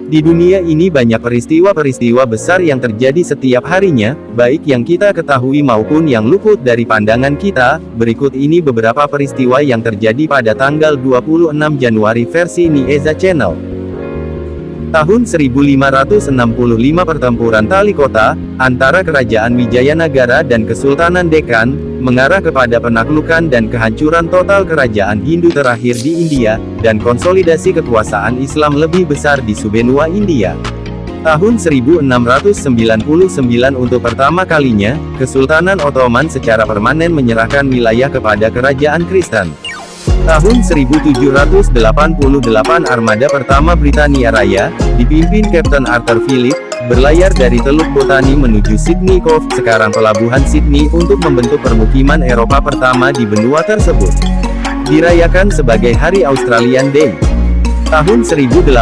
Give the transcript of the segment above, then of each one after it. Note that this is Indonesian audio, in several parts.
Di dunia ini banyak peristiwa-peristiwa besar yang terjadi setiap harinya, baik yang kita ketahui maupun yang luput dari pandangan kita. Berikut ini beberapa peristiwa yang terjadi pada tanggal 26 Januari versi Nieza Channel. Tahun 1565 pertempuran Tali Kota, antara Kerajaan Wijayanagara dan Kesultanan Deccan, mengarah kepada penaklukan dan kehancuran total kerajaan Hindu terakhir di India, dan konsolidasi kekuasaan Islam lebih besar di subbenua India. Tahun 1699 untuk pertama kalinya, Kesultanan Ottoman secara permanen menyerahkan wilayah kepada kerajaan Kristen. Tahun 1788 armada pertama Britania Raya, dipimpin Kapten Arthur Phillip, berlayar dari Teluk Botani menuju Sydney Cove, sekarang pelabuhan Sydney, untuk membentuk permukiman Eropa pertama di benua tersebut. Dirayakan sebagai Hari Australian Day. Tahun 1808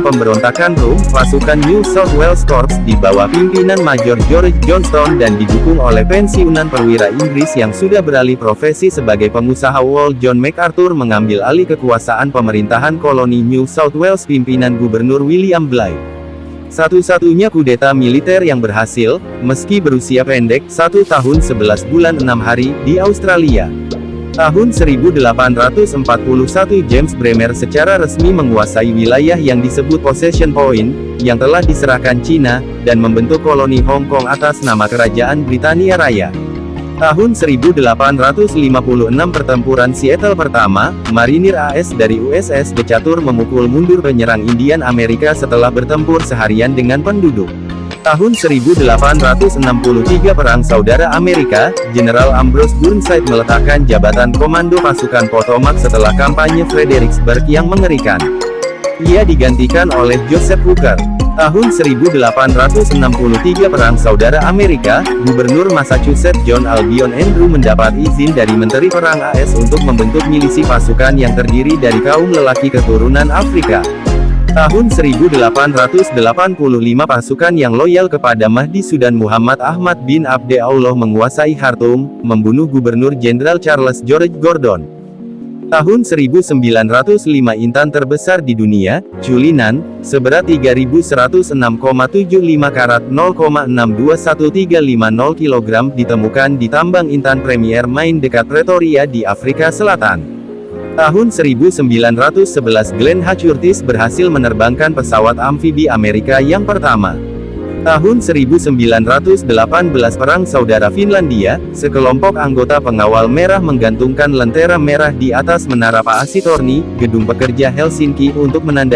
pemberontakan Rum, pasukan New South Wales Corps di bawah pimpinan Major George Johnstone dan didukung oleh pensiunan perwira Inggris yang sudah beralih profesi sebagai pengusaha Wall John MacArthur mengambil alih kekuasaan pemerintahan koloni New South Wales pimpinan Gubernur William Bligh. Satu-satunya kudeta militer yang berhasil, meski berusia pendek, 1 tahun 11 bulan 6 hari, di Australia. Tahun 1841 James Bremer secara resmi menguasai wilayah yang disebut Possession Point, yang telah diserahkan Cina, dan membentuk koloni Hong Kong atas nama Kerajaan Britania Raya. Tahun 1856 pertempuran Seattle pertama, marinir AS dari USS Decatur memukul mundur penyerang Indian Amerika setelah bertempur seharian dengan penduduk. Tahun 1863 Perang Saudara Amerika, Jenderal Ambrose Burnside meletakkan jabatan Komando Pasukan Potomac setelah kampanye Fredericksburg yang mengerikan. Ia digantikan oleh Joseph Hooker. Tahun 1863 Perang Saudara Amerika, Gubernur Massachusetts John Albion Andrew mendapat izin dari Menteri Perang AS untuk membentuk milisi pasukan yang terdiri dari kaum lelaki keturunan Afrika. Tahun 1885 pasukan yang loyal kepada Mahdi Sudan Muhammad Ahmad bin Abde Allah menguasai Khartoum, membunuh Gubernur Jenderal Charles George Gordon. Tahun 1905 intan terbesar di dunia, Cullinan, seberat 3106,75 karat 0,621350 kg ditemukan di tambang intan Premier Mine dekat Pretoria di Afrika Selatan. Tahun 1911 Glenn H. Curtis berhasil menerbangkan pesawat amfibi Amerika yang pertama. Tahun 1918 Perang Saudara Finlandia, sekelompok anggota pengawal merah menggantungkan lentera merah di atas Menara Paasitorni, gedung pekerja Helsinki untuk menandai